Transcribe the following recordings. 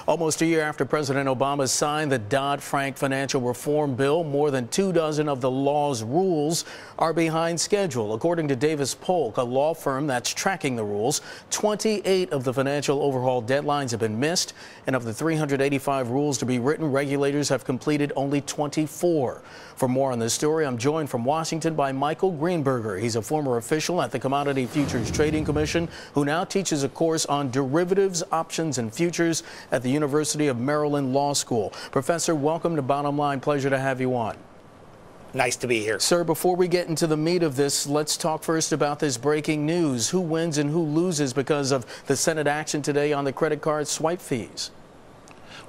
Almost a year after President Obama signed the Dodd-Frank financial reform bill, more than 24 of the law's rules are behind schedule. According to Davis Polk, a law firm that's tracking the rules, 28 of the financial overhaul deadlines have been missed, and of the 385 rules to be written, regulators have completed only 24. For more on this story, I'm joined from Washington by Michael Greenberger. He's a former official at the Commodity Futures Trading Commission who now teaches a course on derivatives, options, and futures at the University of Maryland Law School. Professor, welcome to Bottom Line. Pleasure to have you on. Nice to be here. Sir, before we get into the meat of this, let's talk first about this breaking news. Who wins and who loses because of the Senate action today on the credit card swipe fees?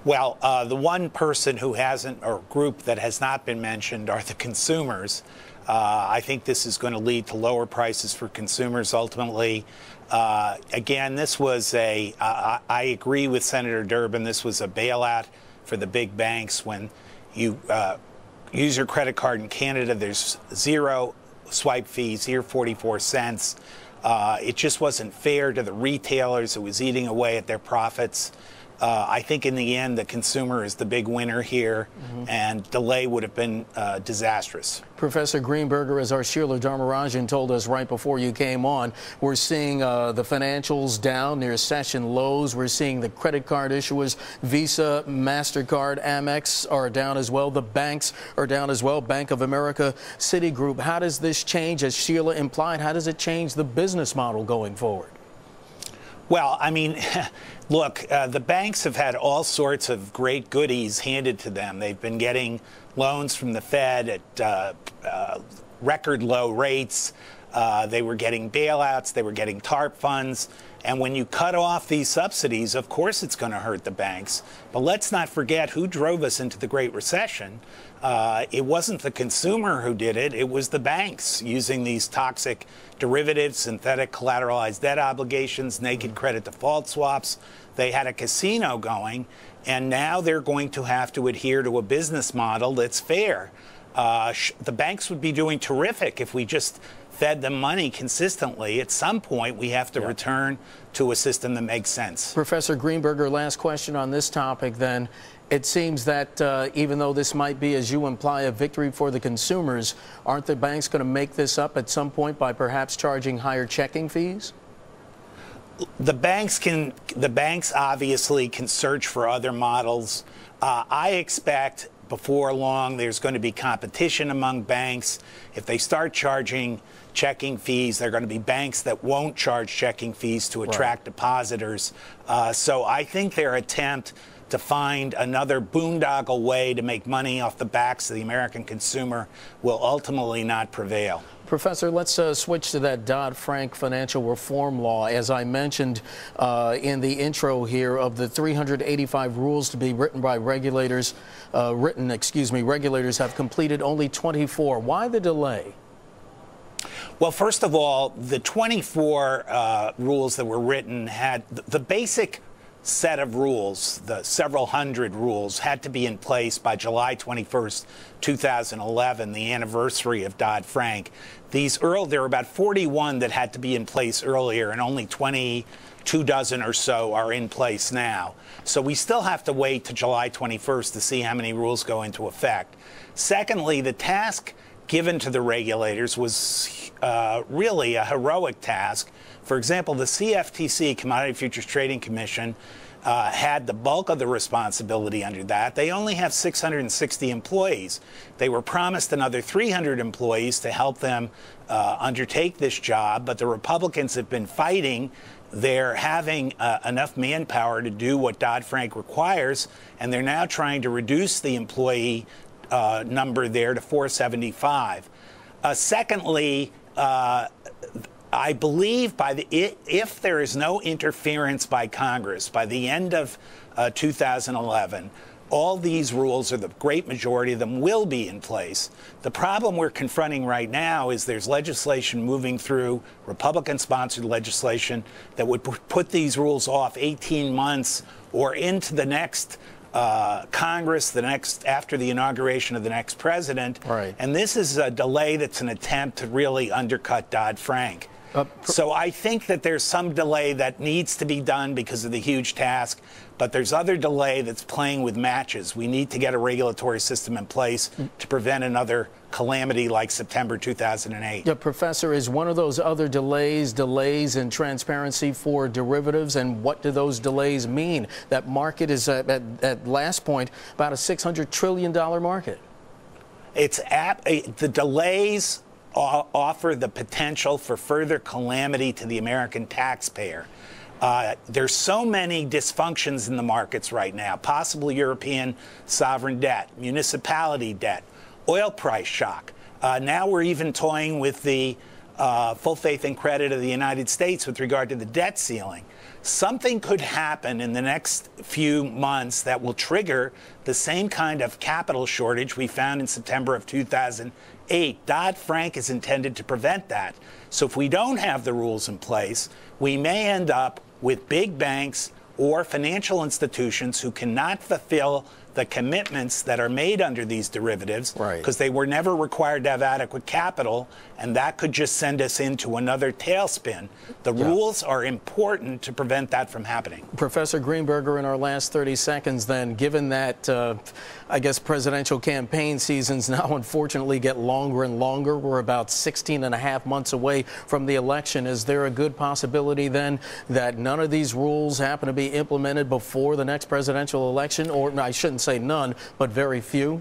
Well, the one person who hasn't, or group that has not been mentioned, are the consumers. I think this is going to lead to lower prices for consumers ultimately. Again, this was I agree with Senator Durbin, this was a bailout for the big banks. When you use your credit card in Canada, there's zero swipe fees, here 44 cents. It just wasn't fair to the retailers. It was eating away at their profits. I think in the end, the consumer is the big winner here, and delay would have been disastrous. Professor Greenberger, as our Sheila Dharmarajan told us right before you came on, we're seeing the financials down near session lows. We're seeing the credit card issuers, Visa, MasterCard, Amex are down as well. The banks are down as well. Bank of America, Citigroup. How does this change, as Sheila implied, how does it change the business model going forward? Well, I mean, look, the banks have had all sorts of great goodies handed to them. They've been getting loans from the Fed at record low rates. They were getting bailouts. They were getting TARP funds. And when you cut off these subsidies, of course it's going to hurt the banks. But let's not forget who drove us into the Great Recession. It wasn't the consumer who did it. It was the banks using these toxic derivatives, synthetic collateralized debt obligations, naked credit default swaps. They had a casino going, and now they're going to have to adhere to a business model that's fair. The banks would be doing terrific if we just fed them money consistently. At some point, we have to return to a system that makes sense. Professor Greenberger, last question on this topic then. It seems that even though this might be, as you imply, a victory for the consumers, aren't the banks going to make this up at some point by perhaps charging higher checking fees? The banks obviously can search for other models. I expect before long there's going to be competition among banks. If they start charging checking fees, there are going to be banks that won't charge checking fees to attract depositors. So I think their attempt to find another boondoggle way to make money off the backs of the American consumer will ultimately not prevail. Professor, let's switch to that Dodd-Frank financial reform law. As I mentioned in the intro here, of the 385 rules to be written by regulators, regulators have completed only 24. Why the delay? Well, first of all, the 24 rules that were written had the basic set of rules, the several hundred rules, had to be in place by July 21st, 2011, the anniversary of Dodd-Frank. There were about 41 that had to be in place earlier, and only 22 dozen or so are in place now. So we still have to wait to July 21st to see how many rules go into effect. Secondly, the task given to the regulators was really a heroic task. For example, the CFTC, Commodity Futures Trading Commission, had the bulk of the responsibility under that. They only have 660 employees. They were promised another 300 employees to help them undertake this job, but the Republicans have been fighting. They're having enough manpower to do what Dodd-Frank requires, and they're now trying to reduce the employee number there to 475. Secondly, I believe if there is no interference by Congress by the end of 2011, all these rules, or the great majority of them, will be in place. The problem we're confronting right now is there's legislation moving through, Republican-sponsored legislation, that would put these rules off 18 months or into the next Congress, after the inauguration of the next president. Right. And this is a delay that's an attempt to really undercut Dodd-Frank. So I think that there's some delay that needs to be done because of the huge task, but there's other delay that's playing with matches. We need to get a regulatory system in place to prevent another calamity like September 2008. Yeah, Professor, is one of those other delays in transparency for derivatives, and what do those delays mean? That market is, at last point, about a $600 trillion market. The delays offer the potential for further calamity to the American taxpayer. There's so many dysfunctions in the markets right now, possible European sovereign debt, municipality debt, oil price shock. Now we're even toying with the full faith and credit of the United States with regard to the debt ceiling. Something could happen in the next few months that will trigger the same kind of capital shortage we found in September of 2008. Dodd-Frank is intended to prevent that. So if we don't have the rules in place, we may end up with big banks or financial institutions who cannot fulfill the commitments that are made under these derivatives, because they were never required to have adequate capital, and that could just send us into another tailspin. The rules are important to prevent that from happening. Professor Greenberger, in our last 30 seconds then, given that, I guess, presidential campaign seasons now unfortunately get longer and longer, we're about 16 and a half months away from the election, is there a good possibility then that none of these rules happen to be implemented before the next presidential election? Or I shouldn't say none, but very few?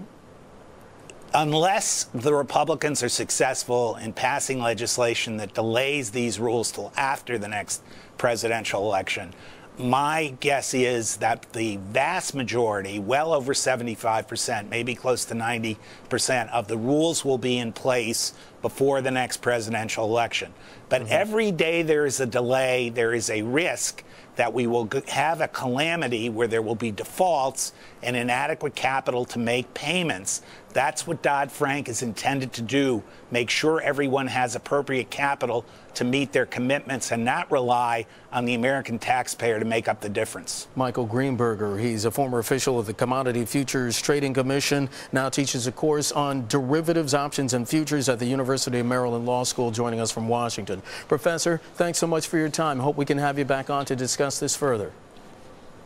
Unless the Republicans are successful in passing legislation that delays these rules till after the next presidential election, my guess is that the vast majority, well over 75%, maybe close to 90% of the rules will be in place before the next presidential election. But every day there is a delay, there is a risk that we will have a calamity where there will be defaults and inadequate capital to make payments. That's what Dodd-Frank is intended to do, make sure everyone has appropriate capital to meet their commitments and not rely on the American taxpayer to make up the difference. Michael Greenberger, he's a former official of the Commodity Futures Trading Commission, now teaches a course on derivatives, options, and futures at the University of Maryland Law School, joining us from Washington. Professor, thanks so much for your time. Hope we can have you back on to discuss this further.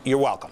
You're welcome.